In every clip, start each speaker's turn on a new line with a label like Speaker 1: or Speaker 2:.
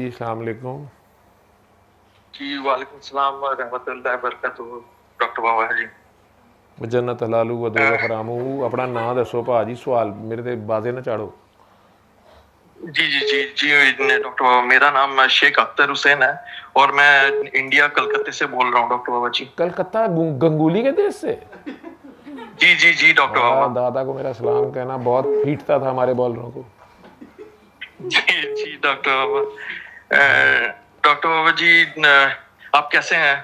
Speaker 1: अस्सलाम वालेकुम।
Speaker 2: जी वालेकुम सलाम रहमतुल्लाहि बरकातहू डॉक्टर बाबा जी।
Speaker 1: जन्नत हलालू व दोज़ख हरामू। अपना नाम दसो भाजी, सवाल मेरे ते बाजे ना चाड़ो।
Speaker 2: जी जी जी जी डॉक्टर बाबा, मेरा नाम शेख अख्तर हुसैन है और मैं इंडिया कलकत्ते से बोल रहा हूँ डॉक्टर बाबा जी।
Speaker 1: कलकत्ता गंगूली के देश से।
Speaker 2: जी जी जी डॉक्टर
Speaker 1: वाह,
Speaker 2: बाबा।
Speaker 1: दादा को मेरा सलाम कहना, बहुत पीटता था हमारे बॉलरों को।
Speaker 2: जी जी डॉक्टर बाबा। डॉक्टर बाबा जी, आप कैसे हैं?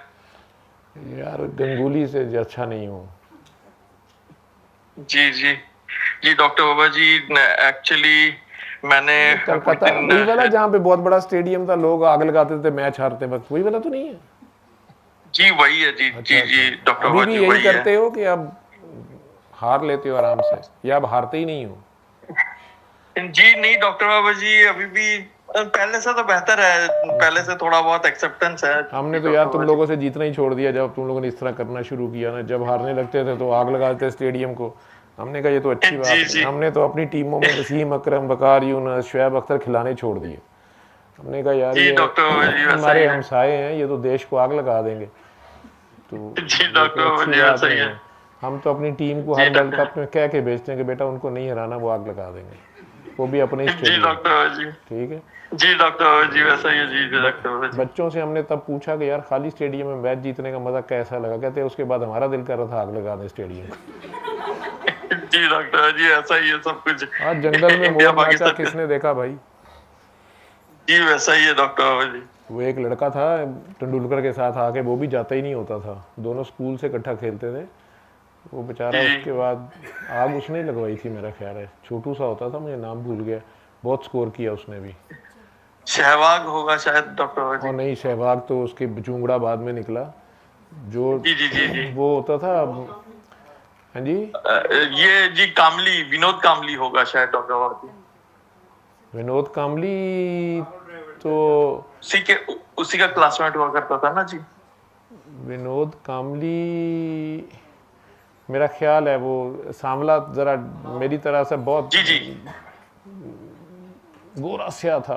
Speaker 1: यार गंगूली से अच्छा नहीं हूँ।
Speaker 2: जी जी जी डॉक्टर बाबा जी, एक्चुअली मैंने कुछ
Speaker 1: कलकत्ता
Speaker 2: दिन
Speaker 1: वही वाला जहाँ पे बहुत बड़ा स्टेडियम था, लोग आग लगाते थे मैच हारते वक्त, वही वाला तो नहीं है?
Speaker 2: जी वही है जी
Speaker 1: अच्छा
Speaker 2: जी
Speaker 1: अच्छा।
Speaker 2: जी डॉक्टर
Speaker 1: अभी
Speaker 2: बाबा
Speaker 1: भी
Speaker 2: जी
Speaker 1: यही
Speaker 2: वही है।
Speaker 1: करते हो कि अब हार लेते हो आराम से, या अब हारते ही नहीं हो?
Speaker 2: जी नहीं डॉक्टर बाबा जी, अभी भी पहले से तो बेहतर है, पहले से थोड़ा बहुत एक्सेप्टेंस है
Speaker 1: हमने
Speaker 2: जी
Speaker 1: तो यार
Speaker 2: डॉक्टर
Speaker 1: तुम
Speaker 2: बाबा जी।
Speaker 1: लोगों से जीतना ही छोड़ दिया जब तुम लोगों ने इस तरह करना शुरू किया ना। जब हारने लगते थे तो आग लगाते स्टेडियम को। हमने कहा ये तो अच्छी
Speaker 2: जी
Speaker 1: बात नहीं।
Speaker 2: जी
Speaker 1: हमने तो अपनी टीमों में वसीम अकरम, वकार यूनुस, शुएब अख्तर खिलाने छोड़ दिए। हमने कहा यार
Speaker 2: जी
Speaker 1: ये
Speaker 2: डॉक्टर बाबा जी वैसा ही
Speaker 1: हमारे
Speaker 2: है।
Speaker 1: हमसाए हैं, ये तो देश को आग लगा देंगे, तो
Speaker 2: जी
Speaker 1: ये
Speaker 2: डॉक्टर
Speaker 1: कोई
Speaker 2: बाबा
Speaker 1: अच्छी
Speaker 2: जी
Speaker 1: बात
Speaker 2: वैसा ही
Speaker 1: नहीं
Speaker 2: है।
Speaker 1: है। हम तो अपनी टीम को
Speaker 2: जी
Speaker 1: हर वर्ल्ड
Speaker 2: डॉक्टर।
Speaker 1: कप में कह के भेजते हैं कि बेटा उनको नहीं हराना, वो आग लगा देंगे, वो भी अपने ही
Speaker 2: जी
Speaker 1: स्टेडियम
Speaker 2: डॉक्टर
Speaker 1: पे।
Speaker 2: बाबा जी।
Speaker 1: ठीक है।
Speaker 2: जी डॉक्टर बाबा जी वैसा ही है। जी डॉक्टर बाबा जी।
Speaker 1: बच्चों से हमने तब पूछा कि यार खाली स्टेडियम में मैच जीतने का मजा कैसा लगा, कहते उसके बाद हमारा दिल कर रहा था आग लगा दें स्टेडियम को।
Speaker 2: जी डॉक्टर बाबा जी ऐसा ही है सब कुछ।
Speaker 1: आज जंगल में
Speaker 2: इंडिया
Speaker 1: मोर नाचा
Speaker 2: पाकिस्तान का।
Speaker 1: किसने देखा भाई?
Speaker 2: जी वैसा ही है डॉक्टर बाबा जी।
Speaker 1: वो एक लड़का था तेंदुलकर के साथ आके, वो भी जाता ही नहीं होता था, दोनों स्कूल से इकट्ठा खेलते थे। वो बेचारा,
Speaker 2: जी
Speaker 1: उसके बाद आग उसने ही लगवाई थी मेरा ख्याल है। छोटू सा होता था, मुझे नाम भूल गया। बहुत स्कोर किया उसने भी।
Speaker 2: सहवाग होगा शायद डॉक्टर बाबा
Speaker 1: और
Speaker 2: जी।
Speaker 1: नहीं, सहवाग तो उसके चूंगड़ा बाद में निकला। जो
Speaker 2: जी जी जी जी।
Speaker 1: वो होता था। हाँ जी।
Speaker 2: ये जी कामली, विनोद कामली होगा शायद डॉक्टर बाबा जी।
Speaker 1: विनोद कामली तो
Speaker 2: उसी का क्लासमेट हुआ करता था ना जी।
Speaker 1: विनोद कामली मेरा ख्याल है वो सांवला, जरा मेरी तरह से बहुत
Speaker 2: जी जी
Speaker 1: गोरा स्या था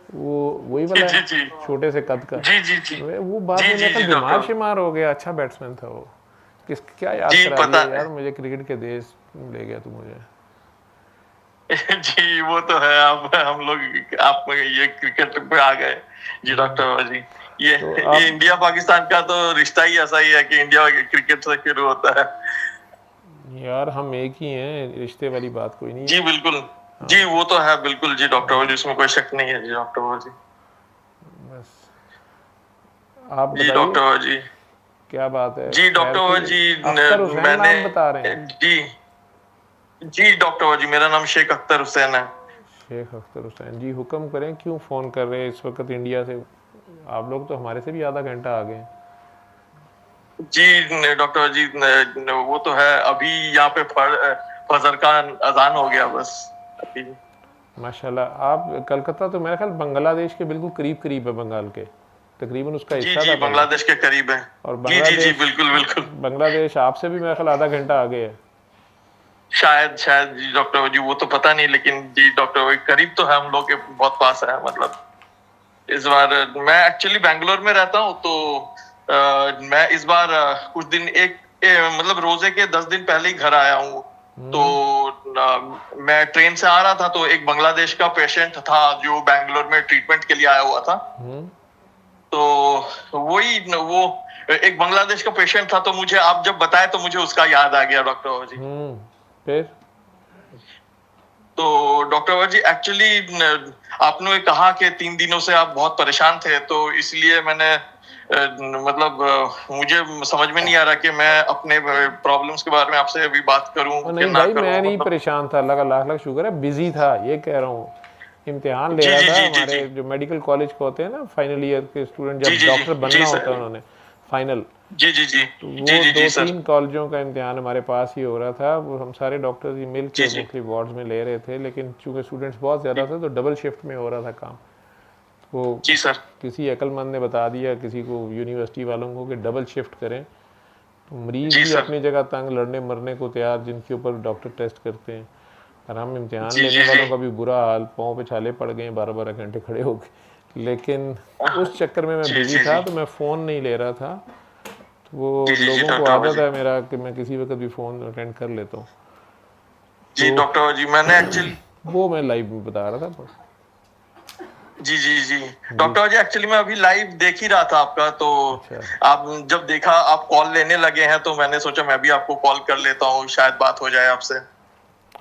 Speaker 1: वो, वही
Speaker 2: जी
Speaker 1: वाला
Speaker 2: जी
Speaker 1: है,
Speaker 2: जी
Speaker 1: छोटे से कद का।
Speaker 2: जी जी जी
Speaker 1: वो बाद
Speaker 2: जी
Speaker 1: में
Speaker 2: जी
Speaker 1: मेरे ख्याल
Speaker 2: जी
Speaker 1: बीमार
Speaker 2: डॉक्टर।
Speaker 1: शिमार हो गया। अच्छा बैट्समैन था वो। क्या याद
Speaker 2: जी
Speaker 1: करा
Speaker 2: पता।
Speaker 1: दिया यार मुझे, क्रिकेट के देश ले गया तू मुझे।
Speaker 2: जी वो तो है। आप हम लोग आप ये क्रिकेट पे आ गए जी डॉक्टर बाबा जी।
Speaker 1: तो
Speaker 2: ये
Speaker 1: आप
Speaker 2: इंडिया पाकिस्तान का तो रिश्ता ही ऐसा ही है कि इंडिया क्रिकेट से शुरू होता है।
Speaker 1: यार हम एक ही हैं, रिश्ते वाली बात कोई नहीं
Speaker 2: जी
Speaker 1: है।
Speaker 2: बिल्कुल।
Speaker 1: हाँ
Speaker 2: जी वो तो है बिल्कुल जी डॉक्टर बाबा जी, उसमें कोई शक नहीं है जी डॉक्टर बाबा जी।
Speaker 1: बस आप
Speaker 2: जी
Speaker 1: बताइए
Speaker 2: डॉक्टर बाबा जी।
Speaker 1: क्या बात है,
Speaker 2: जी
Speaker 1: खैर
Speaker 2: डॉक्टर बाबा
Speaker 1: थी?
Speaker 2: जी
Speaker 1: अख्तर हुसैन
Speaker 2: मैंने
Speaker 1: नाम बता रहे हैं?
Speaker 2: जी जी डॉक्टर बाबा जी, मेरा नाम शेख अख्तर हुसैन है।
Speaker 1: शेख अख्तर हुसैन जी, हुक्म करें, क्यों फ़ोन कर रहे हैं इस वक्त इंडिया से? आप लोग तो हमारे से भी आधा घंटा आ गए हैं।
Speaker 2: जी डॉक्टर जी, वो तो है, अभी यहाँ पे फजर का अजान हो गया बस अभी।
Speaker 1: माशाल्लाह। आप कलकत्ता तो मेरा ख्याल बांग्लादेश के बिल्कुल करीब करीब है, बंगाल के तकरीबन उसका
Speaker 2: जी
Speaker 1: हिस्सा
Speaker 2: जी
Speaker 1: था पहले।
Speaker 2: बांग्लादेश के करीब है।
Speaker 1: और
Speaker 2: जी जी जी
Speaker 1: बांग्लादेश
Speaker 2: बिल्कुल बिल्कुल।
Speaker 1: बांग्लादेश आपसे भी मेरा ख्याल आधा घंटा आगे है।
Speaker 2: शायद शायद जी डॉक्टर जी, वो तो पता नहीं, लेकिन जी डॉक्टर करीब तो है, हम लोग के बहुत पास है मतलब। इस बार मैं एक्चुअली बैंगलोर में रहता हूँ, तो मैं इस बार कुछ दिन मतलब रोजे के 10 दिन पहले ही घर आया हूँ। तो मैं ट्रेन से आ रहा था, तो एक बांग्लादेश का पेशेंट था जो बैंगलोर में ट्रीटमेंट के लिए आया हुआ था। तो वही वो एक बांग्लादेश का पेशेंट था, तो मुझे आप जब बताए तो मुझे उसका याद आ गया डॉक्टर जी।
Speaker 1: फिर
Speaker 2: तो डॉक्टर जी एक्चुअली आपने कहा कि 3 दिनों से आप बहुत परेशान थे, तो इसलिए मैंने मतलब मुझे समझ में नहीं आ रहा कि मैं अपने प्रॉब्लम्स के बारे में आपसे अभी बात करूं कि
Speaker 1: नहीं
Speaker 2: ना
Speaker 1: भाई,
Speaker 2: करूं
Speaker 1: मैं नहीं
Speaker 2: मतलब।
Speaker 1: परेशान था, अल्लाह का लाख लाख शुक्र है, बिजी था ये कह रहा हूँ। इम्तिहान ले
Speaker 2: जी
Speaker 1: रहा
Speaker 2: जी
Speaker 1: था।
Speaker 2: जी जी जी
Speaker 1: हमारे जो मेडिकल कॉलेज को होते हैं ना, फाइनल ईयर के स्टूडेंट,
Speaker 2: जी
Speaker 1: जब
Speaker 2: जी जी
Speaker 1: डॉक्टर बनना
Speaker 2: जी
Speaker 1: होता है
Speaker 2: सर।
Speaker 1: उन्होंने फाइनल,
Speaker 2: जी जी जी
Speaker 1: तो
Speaker 2: जी
Speaker 1: वो
Speaker 2: जी
Speaker 1: दो
Speaker 2: जी सर।
Speaker 1: तीन कॉलेजों का इम्तिहान हमारे पास ही हो रहा था। वो हम सारे डॉक्टर्स ही मिल
Speaker 2: जी
Speaker 1: के
Speaker 2: जी
Speaker 1: मुख्तलिफ वार्ड्स में ले रहे थे, लेकिन चूंकि स्टूडेंट्स बहुत ज़्यादा थे तो डबल शिफ्ट में हो रहा था काम। तो
Speaker 2: जी सर।
Speaker 1: किसी अक्लमंद ने बता दिया किसी को, यूनिवर्सिटी वालों को, कि डबल शिफ्ट करें। तो मरीज़
Speaker 2: जी
Speaker 1: भी
Speaker 2: सर।
Speaker 1: अपनी जगह तंग, लड़ने मरने को तैयार, जिनके ऊपर डॉक्टर टेस्ट करते हैं। और हम इम्तिहान
Speaker 2: जी
Speaker 1: लेने
Speaker 2: जी जी
Speaker 1: वालों का भी बुरा हाल, पाँव पे छाले पड़ गए, 12 12 घंटे खड़े हो गए। लेकिन उस चक्कर में मैं
Speaker 2: जी
Speaker 1: बिजी
Speaker 2: जी
Speaker 1: था,
Speaker 2: जी
Speaker 1: तो मैं फ़ोन नहीं ले रहा था। तो वो
Speaker 2: जी जी जी
Speaker 1: लोगों को
Speaker 2: डॉक्टर बाबा
Speaker 1: आदत
Speaker 2: जी।
Speaker 1: है मेरा कि मैं किसी वक्त भी फ़ोन अटेंड कर लेता हूँ,
Speaker 2: जी
Speaker 1: तो
Speaker 2: डॉक्टर बाबा जी, मैंने एक्चुअली
Speaker 1: वो मैं लाइव में बता रहा था।
Speaker 2: जी जी जी
Speaker 1: जी।
Speaker 2: डॉक्टर जी, एक्चुअली मैं अभी लाइव देख ही रहा था आपका, तो
Speaker 1: अच्छा।
Speaker 2: आप जब देखा आप कॉल लेने लगे हैं, तो मैंने सोचा मैं भी आपको कॉल कर लेता हूँ, शायद बात हो जाए आपसे।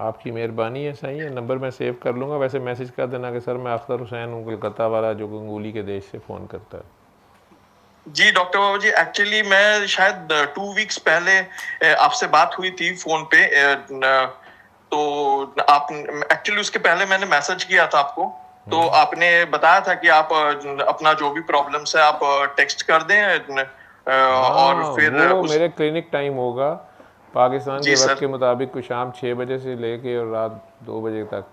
Speaker 1: आपकी मेहरबानी है, सही है। नंबर मैं सेव कर लूँगा। वैसे मैसेज कर देना कि सर मैं अख्तर हुसैन हूँ, कलकत्ता वाला जो गंगोली के देश से फ़ोन करता है।
Speaker 2: जी डॉक्टर बाबू जी, एक्चुअली मैं शायद 2 वीक्स पहले आपसे बात हुई थी फोन पे, तो आप एक्चुअली उसके पहले मैंने मैसेज किया था आपको, तो आपने बताया था कि आप अपना जो भी प्रॉब्लम्स है आप टेक्स्ट कर दें, और
Speaker 1: हाँ,
Speaker 2: फिर
Speaker 1: वो
Speaker 2: उस
Speaker 1: मेरे क्लिनिक टाइम होगा पाकिस्तान के
Speaker 2: जी
Speaker 1: वक्त
Speaker 2: सर।
Speaker 1: के मुताबिक, कुछ शाम 6 बजे से लेके और रात 2 बजे तक।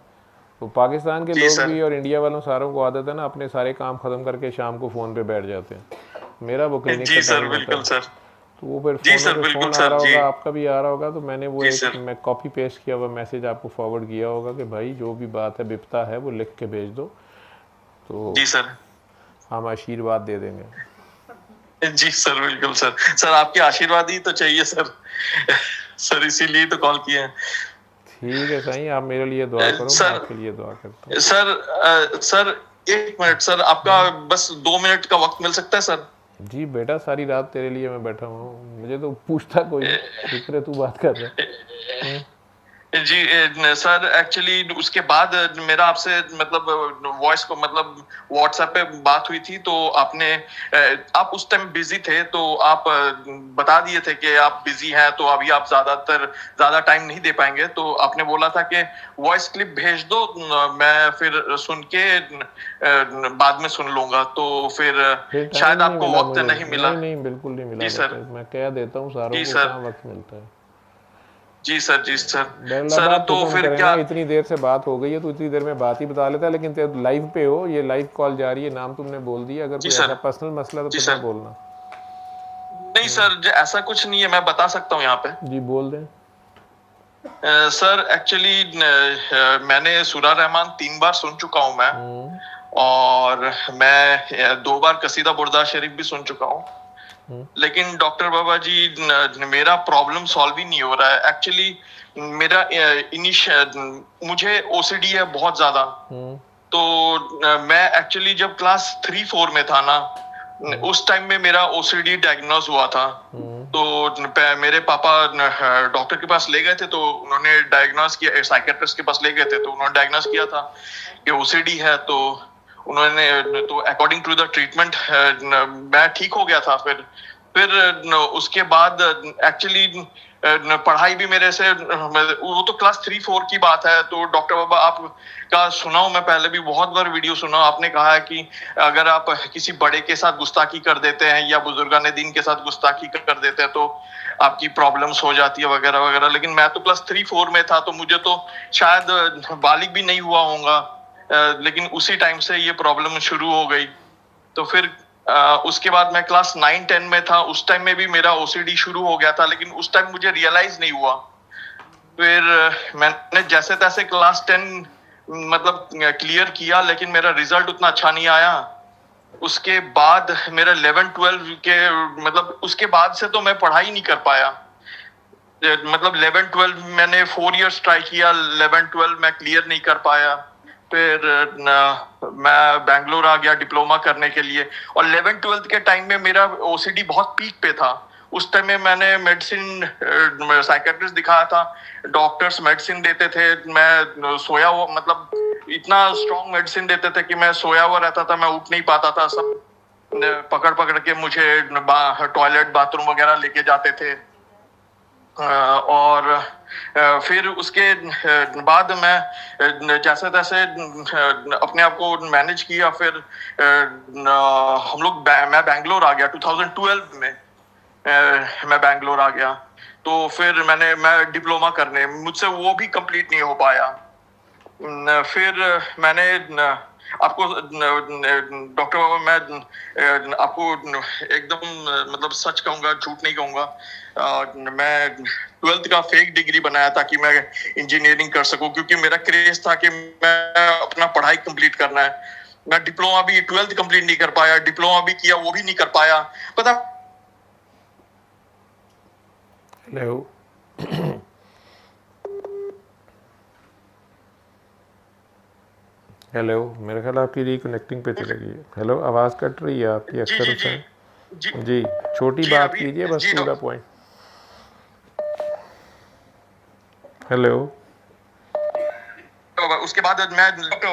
Speaker 1: तो पाकिस्तान के
Speaker 2: जी
Speaker 1: लोग
Speaker 2: सर।
Speaker 1: भी और इंडिया वालों सारों को आदत है ना, अपने सारे काम ख़त्म करके शाम को फ़ोन पे बैठ जाते हैं। मेरा वो क्लिनिक का
Speaker 2: जी सर
Speaker 1: टाइम होता
Speaker 2: बिल्कुल
Speaker 1: है।
Speaker 2: सर।
Speaker 1: तो वो फिर
Speaker 2: जी
Speaker 1: फ़ोनों
Speaker 2: सर
Speaker 1: पे
Speaker 2: बिल्कुल
Speaker 1: फ़ोन आ
Speaker 2: सर।
Speaker 1: रहा
Speaker 2: जी
Speaker 1: होगा, आपका भी आ रहा होगा, तो मैंने वो
Speaker 2: जी
Speaker 1: एक
Speaker 2: सर।
Speaker 1: मैं कॉपी पेस्ट किया हुआ मैसेज आपको फॉरवर्ड किया होगा कि भाई जो भी बात है, बिपता है, वो लिख के भेज दो, तो
Speaker 2: जी सर।
Speaker 1: हम आशीर्वाद दे देंगे।
Speaker 2: जी सर बिल्कुल सर। सर आपके आशीर्वाद ही तो चाहिए सर। सर इसीलिए तो कॉल किए हैं।
Speaker 1: ठीक है, सही। आप मेरे लिए दुआ करो, मैं
Speaker 2: सर
Speaker 1: आपके लिए दुआ करता
Speaker 2: सर 1 मिनट सर, आपका
Speaker 1: हूँ।
Speaker 2: बस 2 मिनट का वक्त मिल सकता है सर?
Speaker 1: जी बेटा, सारी रात तेरे लिए मैं बैठा हुआ हूँ, मुझे तो पूछता कोई नहीं, शुक्र है तू बात कर रहा है।
Speaker 2: जी सर, एक्चुअली उसके बाद मेरा आपसे मतलब वॉइस को मतलब व्हाट्सएप पे बात हुई थी, तो आपने आप उस टाइम बिजी थे, तो आप बता दिए थे कि आप बिजी हैं, तो अभी आप ज्यादा टाइम नहीं दे पाएंगे, तो आपने बोला था कि वॉइस क्लिप भेज दो, मैं फिर सुन के बाद में सुन लूंगा, तो फिर
Speaker 1: फिर टाइम
Speaker 2: शायद
Speaker 1: नहीं
Speaker 2: आपको
Speaker 1: मिला
Speaker 2: वक्त
Speaker 1: मुझे,
Speaker 2: नहीं मिला।
Speaker 1: नहीं नहीं, बिल्कुल नहीं मिला
Speaker 2: जी सर।
Speaker 1: बेटा, मैं कह देता हूँ सारों
Speaker 2: जी
Speaker 1: को,
Speaker 2: सर।
Speaker 1: कहाँ वक्त मिलता है।
Speaker 2: जी सर। जी सर।
Speaker 1: बेल्ला
Speaker 2: सर
Speaker 1: बात
Speaker 2: तो
Speaker 1: हुक्म
Speaker 2: फिर
Speaker 1: करे ना,
Speaker 2: क्या?
Speaker 1: इतनी देर से बात हो गई है, तो इतनी देर में बात ही बता लेता है, लेकिन तेरे लाइव पे हो, ये लाइव कॉल जा रही है, नाम तुमने बोल दिया, अगर
Speaker 2: जी
Speaker 1: कोई ऐसा
Speaker 2: सर।
Speaker 1: पर्सनल मसला तो
Speaker 2: जी
Speaker 1: फिर ना
Speaker 2: सर।
Speaker 1: बोलना।
Speaker 2: नहीं सर, ऐसा कुछ नहीं है, मैं बता सकता हूँ यहाँ पे।
Speaker 1: जी बोल दें।
Speaker 2: सर एक्चुअली मैंने सुरा रहमान 3 बार सुन चुका हूँ मैं,
Speaker 1: हम्म।
Speaker 2: और मैं 2 बार कसीदा बुर्दा शरीफ भी सुन चुका हूँ, लेकिन डॉक्टर बाबा जी मेरा प्रॉब्लम सॉल्व ही नहीं हो रहा है। एक्चुअली मेरा मुझे ओसीडी है बहुत ज्यादा,
Speaker 1: हम्म।
Speaker 2: तो मैं एक्चुअली जब क्लास 3-4 में था ना, उस टाइम में मेरा ओसीडी डायग्नोज हुआ था, तो मेरे पापा डॉक्टर के पास ले गए थे, तो उन्होंने डायग्नोज किया, साइकेट्रिस्ट के पास ले गए थे, तो उन्होंने डायग्नोज किया था कि ओसीडी है, तो उन्होंने तो अकॉर्डिंग टू द ट्रीटमेंट मैं ठीक हो गया था। फिर उसके बाद एक्चुअली पढ़ाई भी मेरे से, वो तो क्लास 3-4 की बात है, तो डॉक्टर बाबा आप का सुना हूं मैं, पहले भी बहुत बार वीडियो सुना, आपने कहा है कि अगर आप किसी बड़े के साथ गुस्ताखी कर देते हैं या बुजुर्गान दीन के साथ गुस्ताखी कर देते हैं, तो आपकी प्रॉब्लम्स हो जाती है वगैरह वगैरह। लेकिन मैं तो क्लास 3-4 में था, तो मुझे तो शायद बालिग भी नहीं हुआ होगा, लेकिन उसी टाइम से ये प्रॉब्लम शुरू हो गई। तो फिर उसके बाद मैं क्लास 9-10 में था, उस टाइम में भी मेरा ओसीडी शुरू हो गया था, लेकिन उस टाइम मुझे रियलाइज नहीं हुआ। फिर मैंने जैसे तैसे क्लास 10 मतलब क्लियर किया, लेकिन मेरा रिजल्ट उतना अच्छा नहीं आया। उसके बाद मेरा 11-12 के मतलब उसके बाद से तो मैं पढ़ाई नहीं कर पाया, मतलब 11-12 मैंने 4 इयर्स ट्राई किया, 11-12 मैं क्लियर नहीं कर पाया। फिर मैं बैंगलोर आ गया डिप्लोमा करने के लिए, और 11-12 के टाइम में मेरा ओसीडी बहुत पीक पे था। उस टाइम में मैंने मेडिसिन साइकेट्रिस्ट दिखाया था, डॉक्टर्स मेडिसिन देते थे, मैं सोया हुआ, मतलब इतना स्ट्रॉन्ग मेडिसिन देते थे कि मैं सोया हुआ रहता था, मैं उठ नहीं पाता था। सब पकड़ पकड़ के मुझे टॉयलेट बाथरूम वगैरह लेके जाते थे। और फिर उसके बाद मैं जैसे तैसे अपने आप को मैनेज किया। फिर हम लोग मैं बैंगलोर आ गया 2012 में, मैं बैंगलोर आ गया, तो फिर मैं डिप्लोमा करने, मुझसे वो भी कंप्लीट नहीं हो पाया। फिर मैंने आपको डॉक्टर बाबा, मैं आपको एकदम मतलब सच कहूंगा, झूठ नहीं कहूंगा, मैं 12th का फेक डिग्री बनाया ताकि मैं इंजीनियरिंग कर सकूं, क्योंकि मेरा क्रेज था कि मैं अपना पढ़ाई कंप्लीट करना है। मैं डिप्लोमा भी 12th कंप्लीट नहीं कर पाया, डिप्लोमा भी किया वो भी नहीं कर पाया, पता।
Speaker 1: हेलो हेलो, मेरे ख्याल आपकी रिकनेक्टिंग पे चले गई। हेलो, आवाज़ कट रही है आपकी
Speaker 2: जी
Speaker 1: अख्तर
Speaker 2: जी जी
Speaker 1: हुसैन।
Speaker 2: जी
Speaker 1: जी, छोटी
Speaker 2: जी
Speaker 1: बात
Speaker 2: अभी
Speaker 1: कीजिए बस,
Speaker 2: जी
Speaker 1: पूरा पॉइंट। हेलो,
Speaker 2: उसके बाद मैं डॉक्टर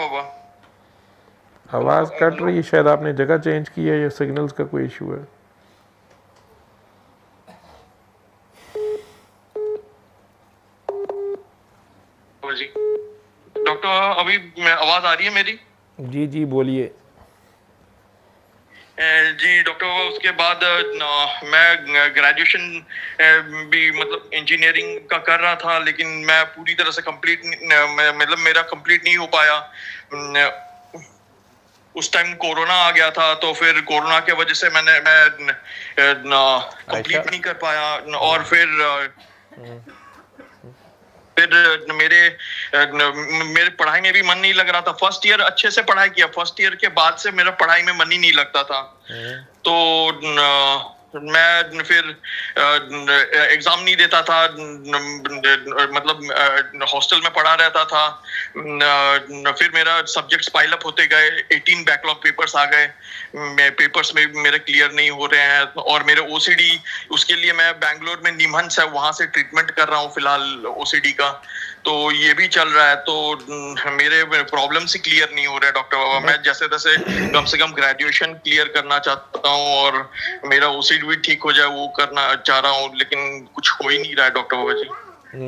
Speaker 1: आवाज़ कट रही है, शायद आपने जगह चेंज की है या सिग्नल्स का कोई इशू है।
Speaker 2: जी डॉक्टर, अभी आवाज आ रही है मेरी?
Speaker 1: जी जी बोलिए।
Speaker 2: जी डॉक्टर, उसके बाद मैं ग्रेजुएशन भी मतलब इंजीनियरिंग का कर रहा था, लेकिन मैं पूरी तरह से कंप्लीट मतलब मेरा कंप्लीट नहीं हो पाया। उस टाइम कोरोना आ गया था, तो फिर कोरोना के वजह से मैं
Speaker 1: आयशा,
Speaker 2: कंप्लीट नहीं कर पाया। और फिर मेरे पढ़ाई में भी मन नहीं लग रहा था। फर्स्ट ईयर अच्छे से पढ़ाई किया, फर्स्ट ईयर के बाद से मेरा पढ़ाई में मन ही नहीं लगता था। तो मैं फिर एग्जाम नहीं देता था, मतलब हॉस्टल में पढ़ा रहता था। फिर मेरा सब्जेक्ट्स पाइल अप होते गए, 18 बैकलॉग पेपर्स आ गए, पेपर्स में मेरे क्लियर नहीं हो रहे हैं। और मेरे ओसीडी, उसके लिए मैं बैंगलोर में निमहंस है वहां से ट्रीटमेंट कर रहा हूँ फिलहाल ओसीडी का, तो ये भी चल रहा है। तो मेरे प्रॉब्लम से क्लियर नहीं हो रहा है डॉक्टर बाबा। मैं जैसे तैसे कम से कम ग्रेजुएशन क्लियर करना चाहता हूँ और मेरा ओसीडी भी ठीक हो जाए, वो करना चाह रहा हूँ, लेकिन कुछ हो ही नहीं रहा है डॉक्टर बाबा जी।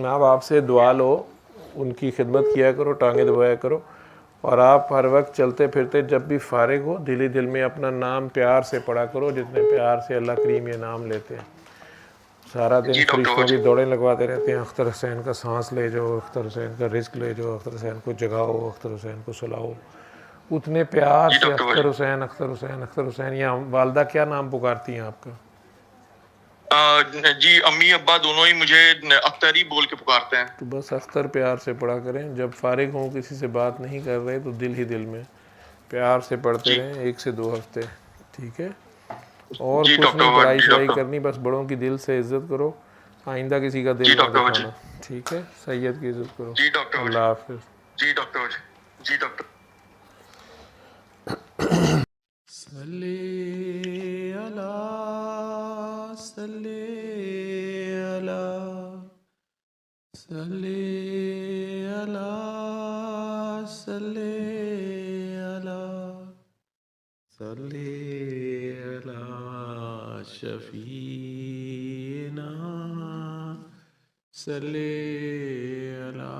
Speaker 1: आप आपसे दुआ लो, उनकी खिदमत किया करो, टांगे दबाया करो, और आप हर वक्त चलते फिरते जब भी फारिग हो दिल ही दिल में अपना नाम प्यार से पढ़ा करो, जितने प्यार से अल्लाह करीम ये नाम लेते हैं। सारा दिन
Speaker 2: जी डॉक्टर
Speaker 1: फरिश्तों
Speaker 2: बाबा
Speaker 1: की
Speaker 2: जी।
Speaker 1: दौड़ें लगवाते रहते हैं, अख्तर हुसैन का सांस ले जाओ, अख्तर हुसैन का रिस्क ले जाओ, अख्तर हुसैन को जगाओ, अख्तर हुसैन को सुलाओ। उतने प्यार
Speaker 2: जी
Speaker 1: से
Speaker 2: डॉक्टर बाबा
Speaker 1: अख्तर
Speaker 2: जी।
Speaker 1: हुसैन, अख्तर हुसैन, अख्तर हुसैन। या वालदा क्या नाम पुकारती हैं आपका?
Speaker 2: जी अम्मी अब्बा दोनों ही मुझे अख्तर ही बोल के पुकारते हैं।
Speaker 1: तो बस अख्तर प्यार से पढ़ा करें। जब फारिग हों, किसी से बात नहीं कर रहे, तो दिल ही दिल में प्यार से पढ़ते
Speaker 2: जी
Speaker 1: रहें 1 से 2 हफ्ते, ठीक है? और
Speaker 2: जी
Speaker 1: कुछ
Speaker 2: डॉक्टर
Speaker 1: नहीं,
Speaker 2: बाबा
Speaker 1: पढ़ाई
Speaker 2: जी
Speaker 1: शढ़ाई
Speaker 2: डॉक्टर
Speaker 1: करनी, बस बड़ों की दिल से इज़्ज़त करो, आइंदा किसी का
Speaker 2: जी
Speaker 1: दिल ना
Speaker 2: डॉक्टर बाबा जी।
Speaker 1: दुखाना, ठीक है? सैयद की इज़्ज़त करो।
Speaker 2: जी डॉक्टर बाबा
Speaker 1: अल्लाह हाफिज़।
Speaker 2: जी। जी डॉक्टर बाबा जी। जी डॉक्टर।
Speaker 1: सल्ले अला, सल्ले अला, सल्ले अला, सल्ले अला, सल्ले अला शफीना, सल्ले अला